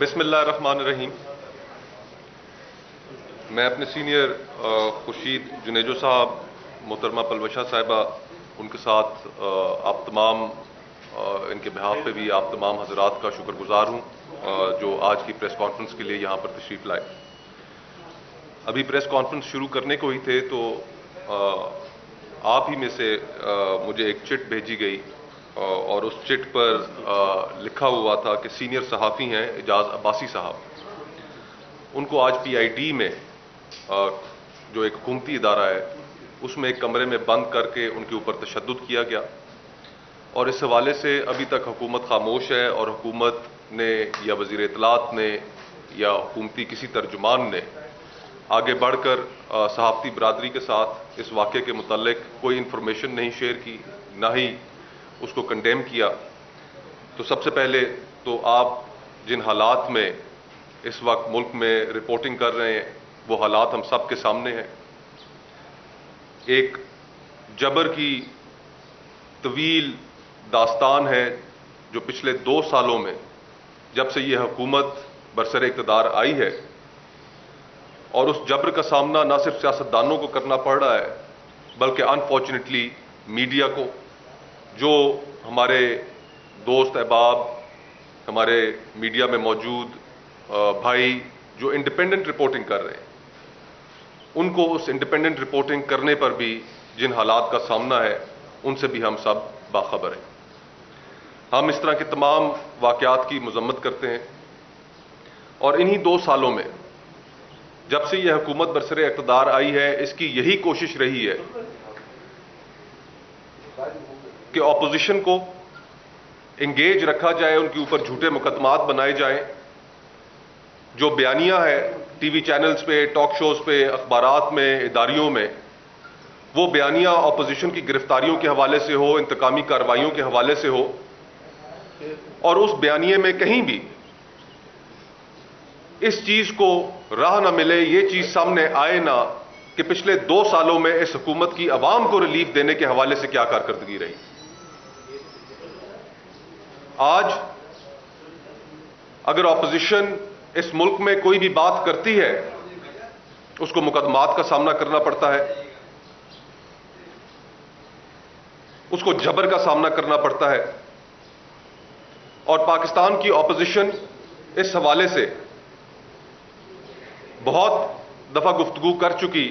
بسم اللہ الرحمن الرحیم۔ میں اپنے سینئر خورشید جنیجو صاحب، محترمہ پلوشہ صاحبہ، ان کے ساتھ آپ تمام ان کے بہاف پہ بھی آپ تمام حضرات کا شکر گزار ہوں جو آج کی پریس کانفرنس کے لیے یہاں پر تشریف لائے۔ ابھی پریس کانفرنس شروع کرنے کو ہی تھے تو آپ ہی میں سے مجھے ایک چٹ بھیجی گئی اور اس چٹ پر لکھا ہوا تھا کہ سینئر صحافی ہیں اعجاز عباسی صاحب، ان کو آج پی آئی ڈی میں جو ایک حکومتی ادارہ ہے اس میں ایک کمرے میں بند کر کے ان کے اوپر تشدد کیا گیا، اور اس حوالے سے ابھی تک حکومت خاموش ہے، اور حکومت نے یا وزیر اطلاعات نے یا حکومتی کسی ترجمان نے آگے بڑھ کر صحافتی برادری کے ساتھ اس واقعے کے متعلق کوئی انفارمیشن نہیں شیئر کی، نہ ہی اس کو کنڈیم کیا۔ تو سب سے پہلے تو آپ جن حالات میں اس وقت ملک میں رپورٹنگ کر رہے ہیں وہ حالات ہم سب کے سامنے ہیں۔ ایک جبر کی طویل داستان ہے جو پچھلے 2 سالوں میں جب سے یہ حکومت برسر اقتدار آئی ہے، اور اس جبر کا سامنا نہ صرف سیاستدانوں کو کرنا پڑ رہا ہے بلکہ انفارچونیٹلی میڈیا کو، جو ہمارے دوست احباب، ہمارے میڈیا میں موجود بھائی جو انڈیپینڈنٹ رپورٹنگ کر رہے ہیں، ان کو اس انڈیپینڈنٹ رپورٹنگ کرنے پر بھی جن حالات کا سامنا ہے ان سے بھی ہم سب باخبر ہیں۔ ہم اس طرح کے تمام واقعات کی مذمت کرتے ہیں، اور انہی 2 سالوں میں جب سے یہ حکومت برسر اقتدار آئی ہے اس کی یہی کوشش رہی ہے کہ اپوزیشن کو انگیج رکھا جائے، ان کے اوپر جھوٹے مقدمات بنائے جائیں، جو بیانیہ ہے ٹی وی چینلز پہ، ٹاک شوز پہ، اخبارات میں، اداریوں میں، وہ بیانیہ اپوزیشن کی گرفتاریوں کے حوالے سے ہو، انتقامی کارروائیوں کے حوالے سے ہو، اور اس بیانیے میں کہیں بھی اس چیز کو راہ نہ ملے، یہ چیز سامنے آئے نہ کہ پچھلے 2 سالوں میں اس حکومت کی عوام کو ریلیف دینے کے حوالے سے کیا کارکردگی رہی۔ آج اگر اپوزیشن اس ملک میں کوئی بھی بات کرتی ہے اس کو مقدمات کا سامنا کرنا پڑتا ہے، اس کو جبر کا سامنا کرنا پڑتا ہے، اور پاکستان کی اپوزیشن اس حوالے سے بہت دفعہ گفتگو کر چکی،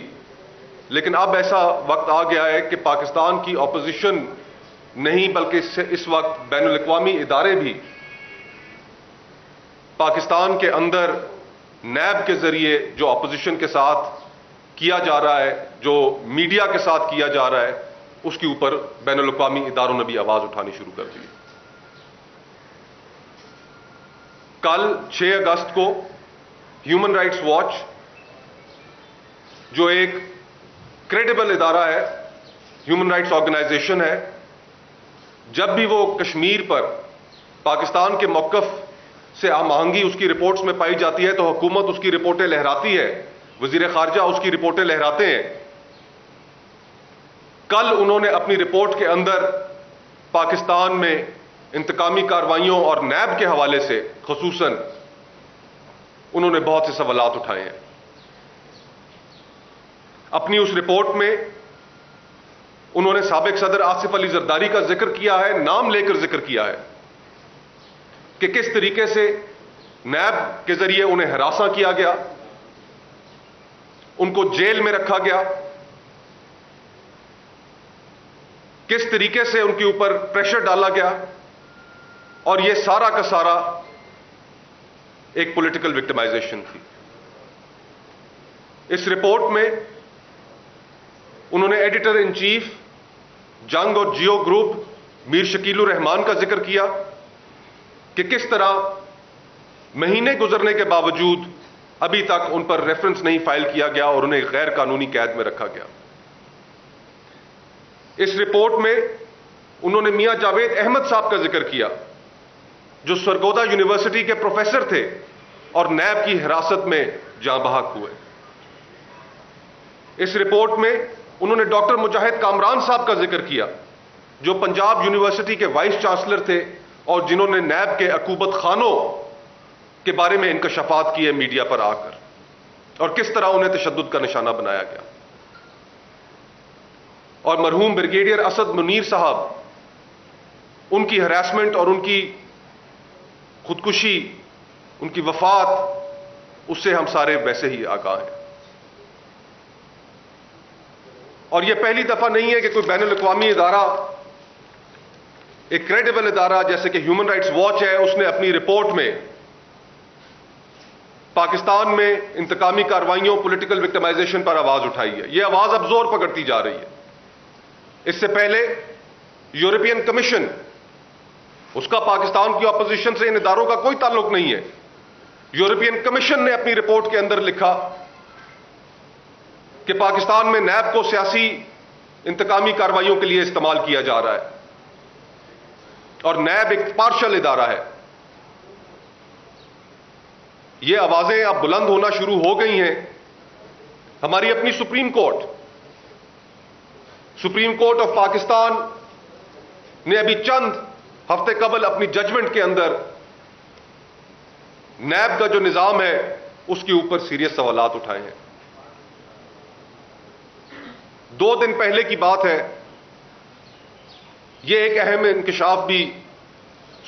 لیکن اب ایسا وقت آ گیا ہے کہ پاکستان کی اپوزیشن نہیں بلکہ اس وقت بین الاقوامی ادارے بھی پاکستان کے اندر نیب کے ذریعے جو اپوزیشن کے ساتھ کیا جا رہا ہے، جو میڈیا کے ساتھ کیا جا رہا ہے، اس کے اوپر بین الاقوامی اداروں نے بھی آواز اٹھانی شروع کر دی۔ کل 6 اگست کو ہیومن رائٹس واچ، جو ایک کریڈیبل ادارہ ہے، ہیومن رائٹس آرگنائزیشن ہے، جب بھی وہ کشمیر پر پاکستان کے موقف سے ہم آہنگی اس کی رپورٹس میں پائی جاتی ہے تو حکومت اس کی رپورٹیں لہراتی ہے، وزیر خارجہ اس کی رپورٹیں لہراتے ہیں۔ کل انہوں نے اپنی رپورٹ کے اندر پاکستان میں انتقامی کارروائیوں اور نیب کے حوالے سے خصوصاً انہوں نے بہت سے سوالات اٹھائے ہیں۔ اپنی اس رپورٹ میں انہوں نے سابق صدر آصف علی زرداری کا ذکر کیا ہے، نام لے کر ذکر کیا ہے کہ کس طریقے سے نیب کے ذریعے انہیں ہراساں کیا گیا، ان کو جیل میں رکھا گیا، کس طریقے سے ان کے اوپر پریشر ڈالا گیا، اور یہ سارا کا سارا ایک پولیٹیکل وکٹمائزیشن تھی۔ اس رپورٹ میں انہوں نے ایڈیٹر ان چیف جنگ اور جیو گروپ میر شکیل الرحمان کا ذکر کیا کہ کس طرح مہینے گزرنے کے باوجود ابھی تک ان پر ریفرنس نہیں فائل کیا گیا اور انہیں غیر قانونی قید میں رکھا گیا۔ اس رپورٹ میں انہوں نے میاں جاوید احمد صاحب کا ذکر کیا جو سرگودا یونیورسٹی کے پروفیسر تھے اور نیب کی حراست میں جاں بحق ہوئے۔ اس رپورٹ میں انہوں نے ڈاکٹر مجاہد کامران صاحب کا ذکر کیا جو پنجاب یونیورسٹی کے وائس چانسلر تھے اور جنہوں نے نیب کے عقوبت خانوں کے بارے میں انکشافات کیے میڈیا پر آ کر، اور کس طرح انہیں تشدد کا نشانہ بنایا گیا. اور مرحوم بریگیڈیئر اسد منیر صاحب، ان کی ہراسمنٹ اور ان کی خودکشی، ان کی وفات، اس سے ہم سارے ویسے ہی آگاہ ہیں. اور یہ پہلی دفعہ نہیں ہے کہ کوئی بین الاقوامی ادارہ، ایک کریڈیبل ادارہ جیسے کہ ہیومن رائٹس واچ ہے، اس نے اپنی رپورٹ میں پاکستان میں انتقامی کارروائیوں، پولیٹیکل وکٹمائزیشن پر آواز اٹھائی ہے. یہ آواز اب زور پکڑتی جا رہی ہے. اس سے پہلے یورپین کمیشن، اس کا پاکستان کی اپوزیشن سے ان اداروں کا کوئی تعلق نہیں ہے. یورپین کمیشن نے اپنی رپورٹ کے اندر لکھا کہ پاکستان میں نیب کو سیاسی انتقامی کارروائیوں کے لیے استعمال کیا جا رہا ہے، اور نیب ایک پارشل ادارہ ہے. یہ آوازیں اب بلند ہونا شروع ہو گئی ہیں. ہماری اپنی سپریم کورٹ آف پاکستان نے ابھی چند ہفتے قبل اپنی ججمنٹ کے اندر نیب کا جو نظام ہے اس کے اوپر سیریس سوالات اٹھائے ہیں. 2 دن پہلے کی بات ہے، یہ ایک اہم انکشاف بھی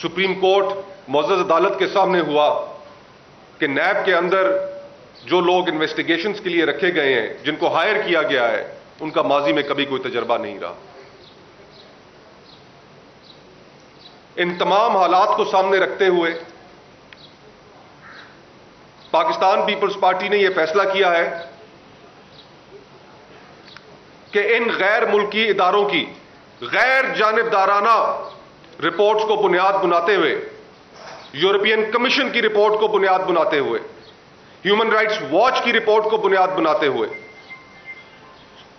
سپریم کورٹ معزز عدالت کے سامنے ہوا کہ نیب کے اندر جو لوگ انویسٹیگیشنز کے لیے رکھے گئے ہیں، جن کو ہائر کیا گیا ہے، ان کا ماضی میں کبھی کوئی تجربہ نہیں رہا. ان تمام حالات کو سامنے رکھتے ہوئے پاکستان پیپلز پارٹی نے یہ فیصلہ کیا ہے کہ ان غیر ملکی اداروں کی غیر جانبدارانہ رپورٹس کو بنیاد بناتے ہوئے، یورپین کمیشن کی رپورٹ کو بنیاد بناتے ہوئے، ہیومن رائٹس واچ کی رپورٹ کو بنیاد بناتے ہوئے،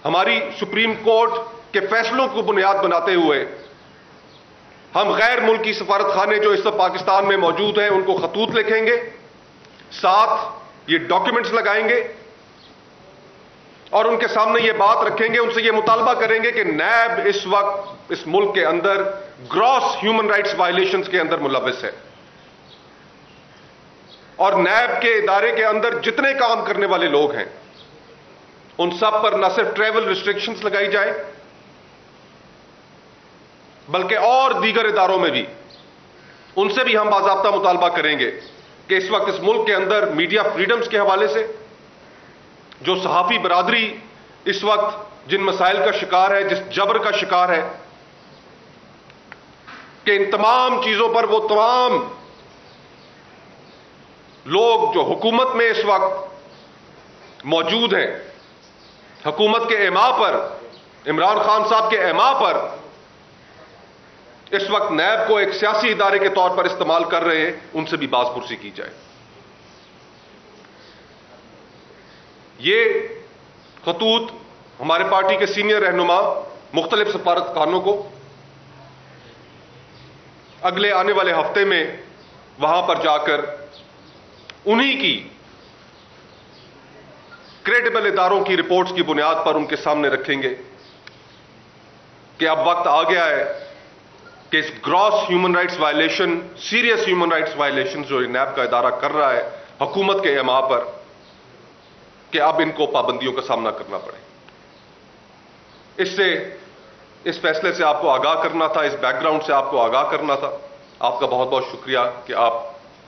ہماری سپریم کورٹ کے فیصلوں کو بنیاد بناتے ہوئے، ہم غیر ملکی سفارت خانے جو اس وقت پاکستان میں موجود ہیں ان کو خطوط لکھیں گے، ساتھ یہ ڈاکیومنٹس لگائیں گے اور ان کے سامنے یہ بات رکھیں گے، ان سے یہ مطالبہ کریں گے کہ نیب اس وقت اس ملک کے اندر گراس ہیومن رائٹس وائلیشنز کے اندر ملوث ہے، اور نیب کے ادارے کے اندر جتنے کام کرنے والے لوگ ہیں ان سب پر نہ صرف ٹریول ریسٹرکشنز لگائی جائے بلکہ اور دیگر اداروں میں بھی ان سے بھی ہم باضابطہ مطالبہ کریں گے کہ اس وقت اس ملک کے اندر میڈیا فریڈمز کے حوالے سے جو صحافی برادری اس وقت جن مسائل کا شکار ہے، جس جبر کا شکار ہے، کہ ان تمام چیزوں پر وہ تمام لوگ جو حکومت میں اس وقت موجود ہیں، حکومت کے ایما پر، عمران خان صاحب کے ایما پر اس وقت نیب کو ایک سیاسی ادارے کے طور پر استعمال کر رہے ہیں، ان سے بھی باز پرسی کی جائے. یہ خطوط ہمارے پارٹی کے سینئر رہنما مختلف سفارت خانوں کو اگلے آنے والے ہفتے میں وہاں پر جا کر انہی کی کریڈیبل اداروں کی رپورٹس کی بنیاد پر ان کے سامنے رکھیں گے کہ اب وقت آ گیا ہے کہ اس gross human rights violation, serious human rights violation جو نیب کا ادارہ کر رہا ہے حکومت کے ایما پر، کہ اب ان کو پابندیوں کا سامنا کرنا پڑے. اس فیصلے سے آپ کو آگاہ کرنا تھا، اس بیک گراؤنڈ سے آپ کو آگاہ کرنا تھا. آپ کا بہت بہت شکریہ کہ آپ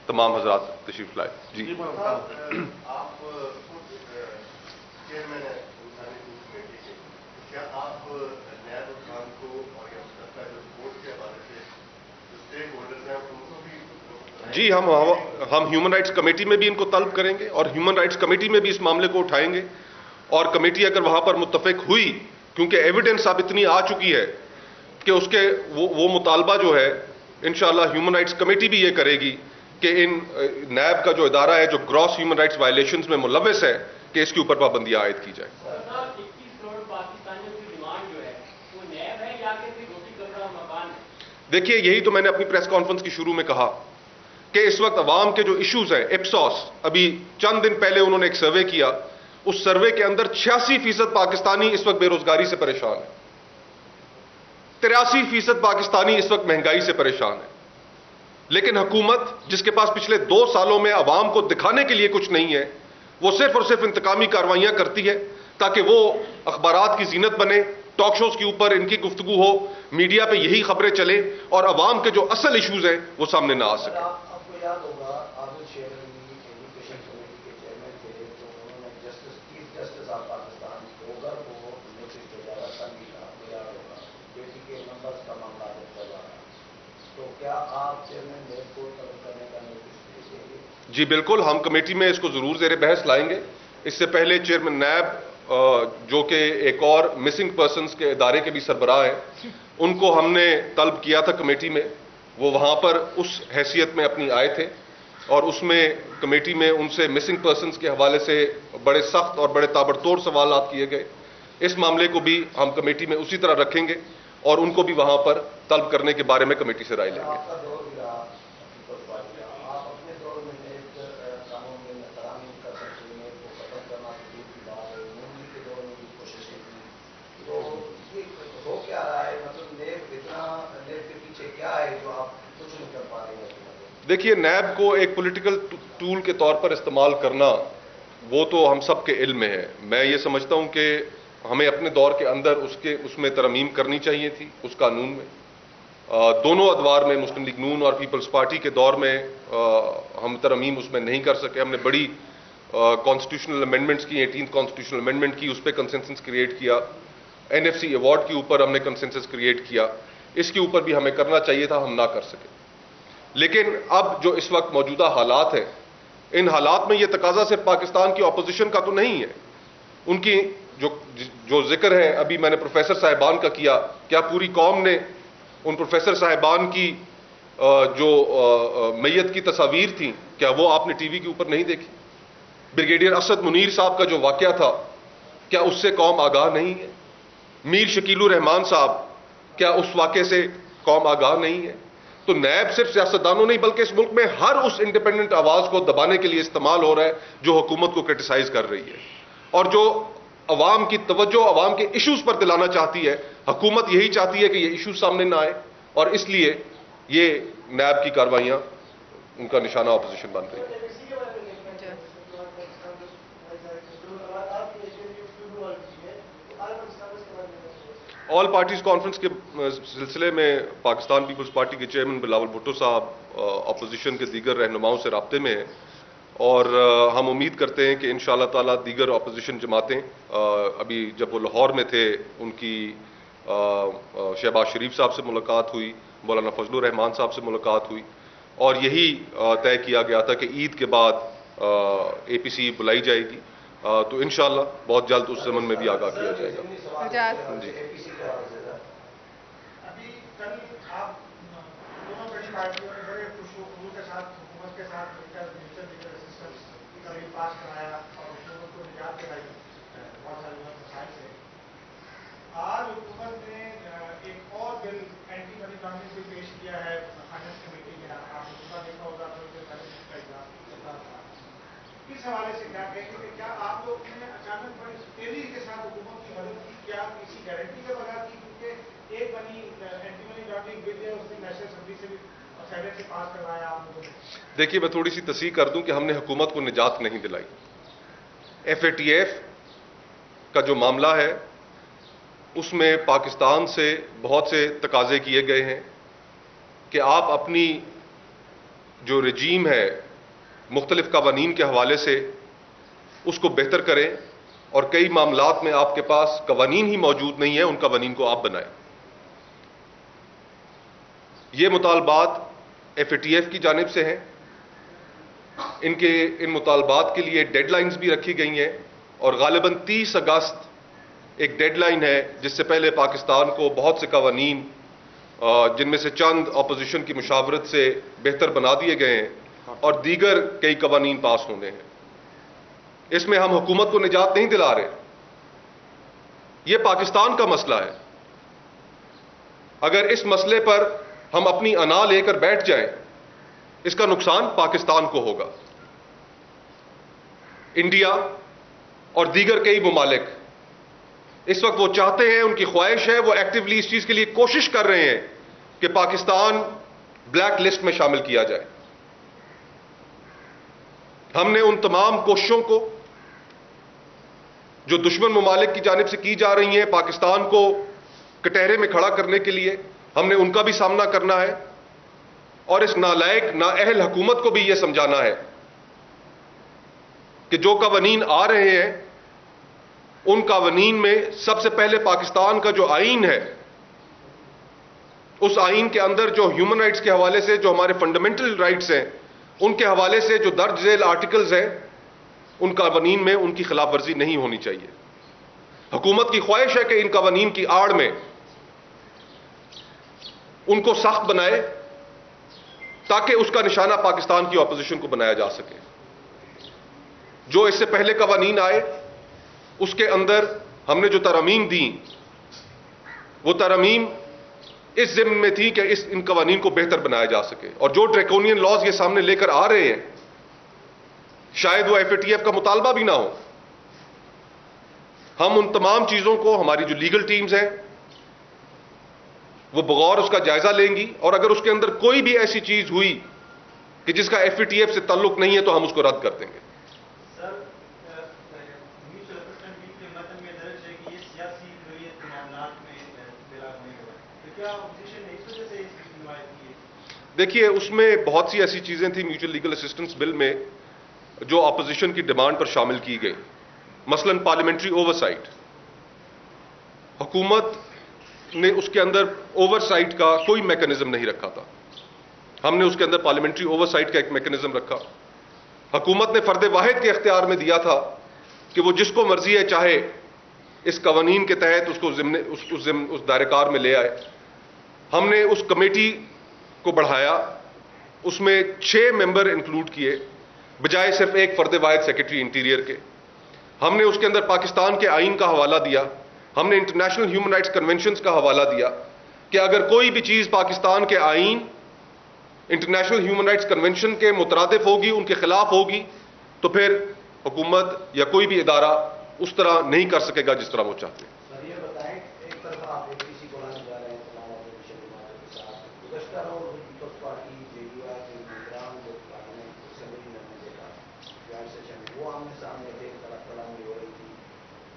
تمام حضرات تشریف لائے. جی جی ہم ہیومن رائٹس کمیٹی میں بھی ان کو طلب کریں گے اور ہیومن رائٹس کمیٹی میں بھی اس معاملے کو اٹھائیں گے، اور کمیٹی اگر وہاں پر متفق ہوئی، کیونکہ ایویڈنس اب اتنی آ چکی ہے کہ اس کے وہ مطالبہ جو ہے انشاءاللہ ہیومن رائٹس کمیٹی بھی یہ کرے گی کہ ان نیب کا جو ادارہ ہے جو گراس ہیومن رائٹس وائلیشنز میں ملوث ہے کہ اس کے اوپر پابندیاں عائد کی جائے. دیکھیے یہی تو میں نے اپنی پریس کانفرنس کی شروع میں کہا کہ اس وقت عوام کے جو ایشوز ہیں، اپسوس ابھی چند دن پہلے انہوں نے ایک سروے کیا، اس سروے کے اندر 86% پاکستانی اس وقت بے روزگاری سے پریشان ہے، 83% پاکستانی اس وقت مہنگائی سے پریشان ہے. لیکن حکومت جس کے پاس پچھلے 2 سالوں میں عوام کو دکھانے کے لیے کچھ نہیں ہے، وہ صرف اور صرف انتقامی کارروائیاں کرتی ہے تاکہ وہ اخبارات کی زینت بنے، ٹاک شوز کے اوپر ان کی گفتگو ہو، میڈیا پہ یہی خبریں چلیں اور عوام کے جو اصل ایشوز ہیں وہ سامنے نہ آ سکیں۔ آپ کو یاد ہوگا عادل شیخ ایجوکیشن کمیٹی کے چیئرمین تھے، تو انہوں نے چیف جسٹس آف پاکستان گوگر کو نوٹس بھیجا تھا، تنگی کا، آپ کو یاد ہوگا، بیٹی کے نمبرز کا معاملہ چل رہا تھا، تو کیا آپ چیئرمین نیب کو طلب کرنے کا نوٹس بھیجیں گے؟ جی بالکل، ہم کمیٹی میں اس کو ضرور زیر بحث لائیں گے۔ اس سے پہلے چیئرمین نیب جو کہ ایک اور مسنگ پرسنز کے ادارے کے بھی سربراہ ہیں، ان کو ہم نے طلب کیا تھا کمیٹی میں، وہ وہاں پر اس حیثیت میں اپنی آئے تھے اور اس میں کمیٹی میں ان سے مسنگ پرسنز کے حوالے سے بڑے سخت اور بڑے تابڑتوڑ سوالات کیے گئے۔ اس معاملے کو بھی ہم کمیٹی میں اسی طرح رکھیں گے اور ان کو بھی وہاں پر طلب کرنے کے بارے میں کمیٹی سے رائے لیں گے۔ آپ کا دور بھی رہا، آپ اپنے دور میں نیب قانون میں ترامیم کر سکتے ہیں، نیب کو ختم کرنا تو دور کی بات ہے، مودی کے دور میں بھی کوششیں کی، تو یہ ہو کیا رہا ہے؟ مطلب نیب کے پیچھے کیا ہے جو آپ کچھ نہیں کر پا رہے ہیں؟ دیکھیے، نیب کو ایک پولیٹیکل ٹول کے طور پر استعمال کرنا وہ تو ہم سب کے علم میں ہے۔ میں یہ سمجھتا ہوں کہ ہمیں اپنے دور کے اندر اس میں ترمیم کرنی چاہیے تھی، اس قانون میں۔ دونوں ادوار میں، مسلم لیگ نون اور پیپلز پارٹی کے دور میں ہم ترمیم اس میں نہیں کر سکے۔ ہم نے بڑی کانسٹیٹیوشنل امینڈمنٹس کی، 18 کانسٹیٹیوشنل امینڈمنٹ کی، اس پہ کنسنسس کریٹ کیا۔ NFC ایوارڈ کے اوپر ہم نے کنسنسس کریٹ کیا، اس کے اوپر بھی ہمیں کرنا چاہیے تھا، ہم نہ کر سکے۔ لیکن اب جو اس وقت موجودہ حالات ہیں، ان حالات میں یہ تقاضا صرف پاکستان کی اپوزیشن کا تو نہیں ہے، ان کی جو ذکر ہے ابھی میں نے پروفیسر صاحبان کا کیا، کیا پوری قوم نے ان پروفیسر صاحبان کی جو میت کی تصاویر تھیں، کیا وہ آپ نے ٹی وی کے اوپر نہیں دیکھی؟ بریگیڈیئر اسد منیر صاحب کا جو واقعہ تھا، کیا اس سے قوم آگاہ نہیں ہے؟ میر شکیل الرحمان صاحب، کیا اس واقعے سے قوم آگاہ نہیں ہے؟ تو نیب صرف سیاستدانوں نہیں بلکہ اس ملک میں ہر اس انڈیپینڈنٹ آواز کو دبانے کے لیے استعمال ہو رہا ہے جو حکومت کو کرٹیسائز کر رہی ہے اور جو عوام کی توجہ عوام کے ایشوز پر دلانا چاہتی ہے۔ حکومت یہی چاہتی ہے کہ یہ ایشوز سامنے نہ آئے اور اس لیے یہ نیب کی کارروائیاں ان کا نشانہ اپوزیشن بن رہی ہے۔ آل پارٹیز کانفرنس کے سلسلے میں پاکستان پیپلز پارٹی کے چیئرمین بلاول بھٹو صاحب اپوزیشن کے دیگر رہنماؤں سے رابطے میں ہیں اور ہم امید کرتے ہیں کہ انشاءاللہ تعالی دیگر اپوزیشن جماعتیں، ابھی جب وہ لاہور میں تھے ان کی شہباز شریف صاحب سے ملاقات ہوئی، مولانا فضل الرحمان صاحب سے ملاقات ہوئی اور یہی طے کیا گیا تھا کہ عید کے بعد APC بلائی جائے گی، تو انشاءاللہ بہت جلد اس ضمن میں بھی آگاہ کیا جائے گا۔ جی ابھی کل آپ دونوں بڑی پارٹیوں نے بڑے خوشو کے ساتھ حکومت کے ساتھ مل کر نیچر لیگل اسسٹنس کا بل پاس کرایا اور حکومت کو نجات دلائی بہت سارے مسائل سے۔ آج حکومت نے ایک اور بل اینٹی منی لانڈرنگ بل پیش کیا ہے فائنانس کمیٹی میں، آپ نے دوسرا دیکھا ہوگا تو بیلنس کا اجلاس چل رہا تھا۔ اس حوالے سے کیا کہیں گے کہ کیا آپ لوگ نے اچانک بڑی تیزی کے ساتھ حکومت کی مدد کی، کیا کسی گارنٹی کے بغیر کی؟ کیونکہ ایک اینٹی منی لانڈرنگ بل ہے، اس نے نیشنل اسمبلی سے بھی سینیٹ سے پاس کروایا آپ لوگوں نے۔ دیکھیے، میں تھوڑی سی تصحیح کر دوں کہ ہم نے حکومت کو نجات نہیں دلائی۔ FATF کا جو معاملہ ہے اس میں پاکستان سے بہت سے تقاضے کیے گئے ہیں کہ آپ اپنی جو رجیم ہے مختلف قوانین کے حوالے سے اس کو بہتر کریں اور کئی معاملات میں آپ کے پاس قوانین ہی موجود نہیں ہیں، ان قوانین کو آپ بنائیں۔ یہ مطالبات FATF کی جانب سے ہیں، ان مطالبات کے لیے ڈیڈ لائنز بھی رکھی گئی ہیں اور غالباً 30 اگست ایک ڈیڈ لائن ہے جس سے پہلے پاکستان کو بہت سے قوانین جن میں سے چند اپوزیشن کی مشاورت سے بہتر بنا دیے گئے ہیں اور دیگر کئی قوانین پاس ہونے ہیں۔ اس میں ہم حکومت کو نجات نہیں دلا رہے، یہ پاکستان کا مسئلہ ہے۔ اگر اس مسئلے پر ہم اپنی انا لے کر بیٹھ جائیں، اس کا نقصان پاکستان کو ہوگا۔ انڈیا اور دیگر کئی ممالک اس وقت وہ چاہتے ہیں، ان کی خواہش ہے، وہ ایکٹیولی اس چیز کے لیے کوشش کر رہے ہیں کہ پاکستان بلیک لسٹ میں شامل کیا جائے. ہم نے ان تمام کوششوں کو جو دشمن ممالک کی جانب سے کی جا رہی ہیں پاکستان کو کٹہرے میں کھڑا کرنے کے لیے، ہم نے ان کا بھی سامنا کرنا ہے، اور اس نالائق نااہل حکومت کو بھی یہ سمجھانا ہے کہ جو قوانین آ رہے ہیں ان قوانین میں سب سے پہلے پاکستان کا جو آئین ہے، اس آئین کے اندر جو ہیومن رائٹس کے حوالے سے جو ہمارے فنڈامنٹل رائٹس ہیں ان کے حوالے سے جو درج ذیل آرٹیکلز ہیں، ان قوانین میں ان کی خلاف ورزی نہیں ہونی چاہیے. حکومت کی خواہش ہے کہ ان قوانین کی آڑ میں ان کو سخت بنائے تاکہ اس کا نشانہ پاکستان کی اپوزیشن کو بنایا جا سکے. جو اس سے پہلے قوانین آئے اس کے اندر ہم نے جو ترامیم دیں وہ ترامیم اس ضمن میں تھی کہ ان قوانین کو بہتر بنایا جا سکے. اور جو ڈریکونین لاز یہ سامنے لے کر آ رہے ہیں شاید وہ FATF کا مطالبہ بھی نہ ہو. ہم ان تمام چیزوں کو، ہماری جو لیگل ٹیمز ہیں وہ بغور اس کا جائزہ لیں گی، اور اگر اس کے اندر کوئی بھی ایسی چیز ہوئی کہ جس کا FATF سے تعلق نہیں ہے تو ہم اس کو رد کر دیں گے. دیکھیے اس میں بہت سی ایسی چیزیں تھیں میوچل لیگل اسسٹنس بل میں جو اپوزیشن کی ڈیمانڈ پر شامل کی گئی. مثلا پارلیمنٹری اوورسائٹ، حکومت نے اس کے اندر اوورسائٹ کا کوئی میکانزم نہیں رکھا تھا. ہم نے اس کے اندر پارلیمنٹری اوورسائٹ کا ایک میکانزم رکھا. حکومت نے فرد واحد کے اختیار میں دیا تھا کہ وہ جس کو مرضی ہے چاہے اس قوانین کے تحت اس کو اس دائرہ کار میں لے آئے. ہم نے اس کمیٹی کو بڑھایا، اس میں 6 ممبر انکلوڈ کیے بجائے صرف ایک فرد واحد سیکرٹری انٹیریئر کے. ہم نے اس کے اندر پاکستان کے آئین کا حوالہ دیا، ہم نے انٹرنیشنل ہیومن رائٹس کنونشنز کا حوالہ دیا کہ اگر کوئی بھی چیز پاکستان کے آئین، انٹرنیشنل ہیومن رائٹس کنونشن کے مترادف ہوگی، ان کے خلاف ہوگی، تو پھر حکومت یا کوئی بھی ادارہ اس طرح نہیں کر سکے گا جس طرح وہ چاہتے ہیں. سر یہ بتائیں، ایک طرف آپ APC کو لانے جا رہے ہیں تمام اپوزیشن جماعتوں کے ساتھ، گزشتہ روز پیپلز پارٹی JDR کے ممبران جو پارلیمنٹ اسمبلی میں نے دیکھا جوائنٹ سیشن میں، وہ آمنے سامنے تھے، طرف کلامی ہو رہی تھی.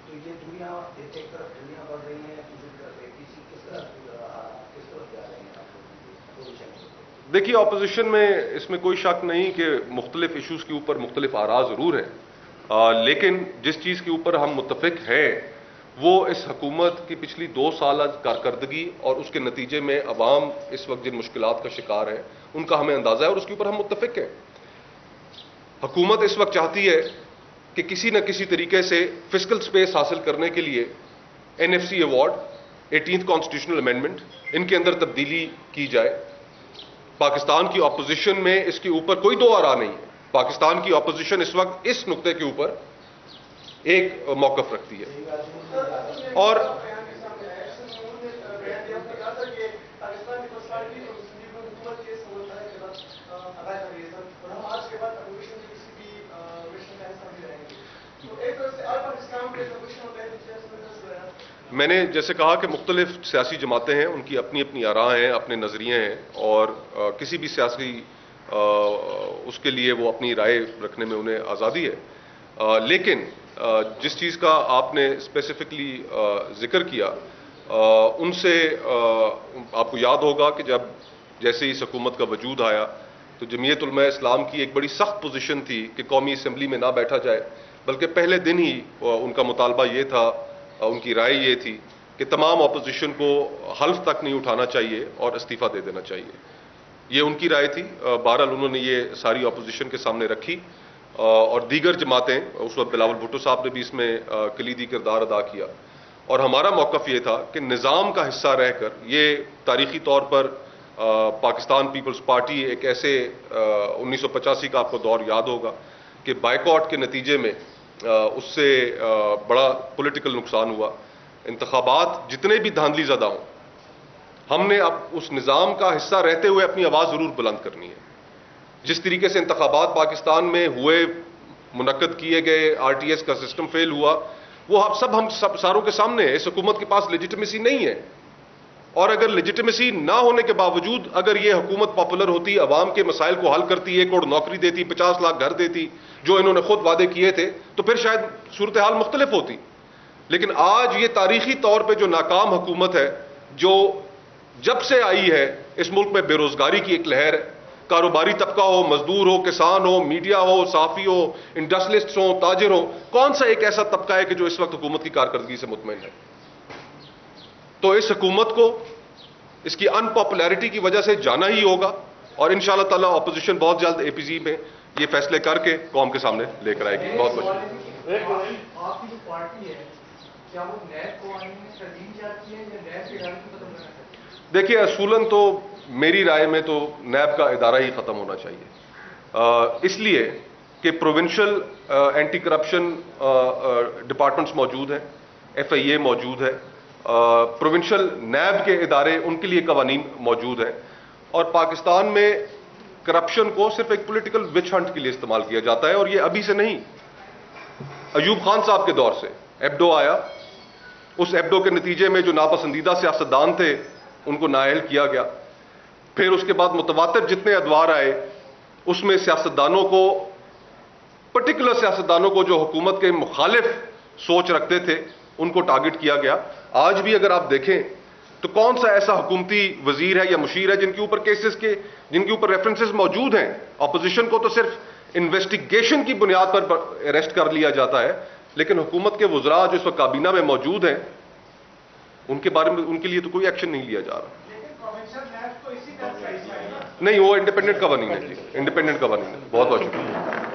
تو یہ دنیا ایک طرف دنیا بڑھ رہی ہے، دوسری طرف APC کس طرف جا رہے ہیں آپ اپوزیشن کو؟ دیکھیے اپوزیشن میں اس میں کوئی شک نہیں کہ مختلف ایشوز کے اوپر مختلف آراء ضرور ہیں، لیکن جس چیز کے اوپر ہم متفق ہیں وہ اس حکومت کی پچھلی 2 سالہ کارکردگی اور اس کے نتیجے میں عوام اس وقت جن مشکلات کا شکار ہیں ان کا ہمیں اندازہ ہے اور اس کے اوپر ہم متفق ہیں. حکومت اس وقت چاہتی ہے کہ کسی نہ کسی طریقے سے فسکل سپیس حاصل کرنے کے لیے NFC award, 18th constitutional amendment, ان کے اندر تبدیلی کی جائے. پاکستان کی اپوزیشن میں اس کے اوپر کوئی 2 آراء نہیں ہے. پاکستان کی اپوزیشن اس وقت اس نقطے کے اوپر ایک موقف رکھتی ہے. اور میں نے جیسے کہا کہ مختلف سیاسی جماعتیں ہیں، ان کی اپنی اپنی آراء ہیں، اپنے نظریے ہیں، اور کسی بھی سیاسی اس کے لیے وہ اپنی رائے رکھنے میں انہیں آزادی ہے. لیکن جس چیز کا آپ نے اسپیسیفکلی ذکر کیا، ان سے آپ کو یاد ہوگا کہ جب جیسے ہی اس حکومت کا وجود آیا تو جمعیت علماء اسلام کی ایک بڑی سخت پوزیشن تھی کہ قومی اسمبلی میں نہ بیٹھا جائے، بلکہ پہلے دن ہی ان کا مطالبہ یہ تھا، ان کی رائے یہ تھی کہ تمام اپوزیشن کو حلف تک نہیں اٹھانا چاہیے اور استعفیٰ دے دینا چاہیے. یہ ان کی رائے تھی. بہرحال انہوں نے یہ ساری اپوزیشن کے سامنے رکھی، اور دیگر جماعتیں، اس وقت بلاول بھٹو صاحب نے بھی اس میں کلیدی کردار ادا کیا. اور ہمارا موقف یہ تھا کہ نظام کا حصہ رہ کر، یہ تاریخی طور پر پاکستان پیپلز پارٹی ایک ایسے 1985 کا آپ کو دور یاد ہوگا کہ بائیکاٹ کے نتیجے میں اس سے بڑا پولیٹیکل نقصان ہوا. انتخابات جتنے بھی دھاندلی زدہ ہوں، ہم نے اب اس نظام کا حصہ رہتے ہوئے اپنی آواز ضرور بلند کرنی ہے. جس طریقے سے انتخابات پاکستان میں ہوئے، منعقد کیے گئے، RTS کا سسٹم فیل ہوا، وہ ہم ساروں کے سامنے ہے. اس حکومت کے پاس لیجیٹمیسی نہیں ہے، اور اگر لیجیٹمیسی نہ ہونے کے باوجود اگر یہ حکومت پاپولر ہوتی، عوام کے مسائل کو حل کرتی، 1 کروڑ نوکری دیتی، 50 لاکھ گھر دیتی جو انہوں نے خود وعدے کیے تھے، تو پھر شاید صورتحال مختلف ہوتی. لیکن آج یہ تاریخی طور پہ جو ناکام حکومت ہے، جو جب سے آئی ہے اس ملک میں بے روزگاری کی ایک لہر ہے، کاروباری طبقہ ہو، مزدور ہو، کسان ہو، میڈیا ہو، صحافی ہو، انڈسٹریلسٹ ہو، تاجر ہو، کون سا ایک ایسا طبقہ ہے کہ جو اس وقت حکومت کی کارکردگی سے مطمئن ہے؟ تو اس حکومت کو اس کی ان پاپولیرٹی کی وجہ سے جانا ہی ہوگا، اور انشاءاللہ تعالیٰ اپوزیشن بہت جلد اے پی جی میں یہ فیصلے کر کے قوم کے سامنے لے کر آئے گی. بہت بہت آپ کی جو پارٹی ہے کیا وہ نیب قوانین میں ترمیم چاہتی ہے یا نیب کے ادارے کو ختم کرنا چاہتی ہے؟ دیکھیے، اصولاً تو میری رائے میں تو نیب کا ادارہ ہی ختم ہونا چاہیے، اس لیے کہ پروونشل اینٹی کرپشن ڈپارٹمنٹس موجود ہیں، FIA موجود ہے، پروونشل نیب کے ادارے ان کے لیے قوانین موجود ہیں، اور پاکستان میں کرپشن کو صرف ایک پولیٹیکل وچ ہنٹ کے لیے استعمال کیا جاتا ہے، اور یہ ابھی سے نہیں، ایوب خان صاحب کے دور سے ایبڈو آیا، اس ایبڈو کے نتیجے میں جو ناپسندیدہ سیاستدان تھے ان کو نااہل کیا گیا، پھر اس کے بعد متواتر جتنے ادوار آئے اس میں سیاستدانوں کو، پرٹیکولر سیاستدانوں کو جو حکومت کے مخالف سوچ رکھتے تھے ان کو ٹارگٹ کیا گیا. آج بھی اگر آپ دیکھیں تو کون سا ایسا حکومتی وزیر ہے یا مشیر ہے جن کے اوپر کیسز کے، جن کے اوپر ریفرنسز موجود ہیں؟ اپوزیشن کو تو صرف انویسٹیگیشن کی بنیاد پر اریسٹ کر لیا جاتا ہے، لیکن حکومت کے وزراء جو اس وقت کابینہ میں موجود ہیں ان کے بارے میں، ان کے لیے تو کوئی ایکشن نہیں لیا جا رہا. نہیں، وہ انڈیپینڈنٹ قوانین ہے جی، انڈیپینڈنٹ قوانین ہے. بہت بہت شکریہ.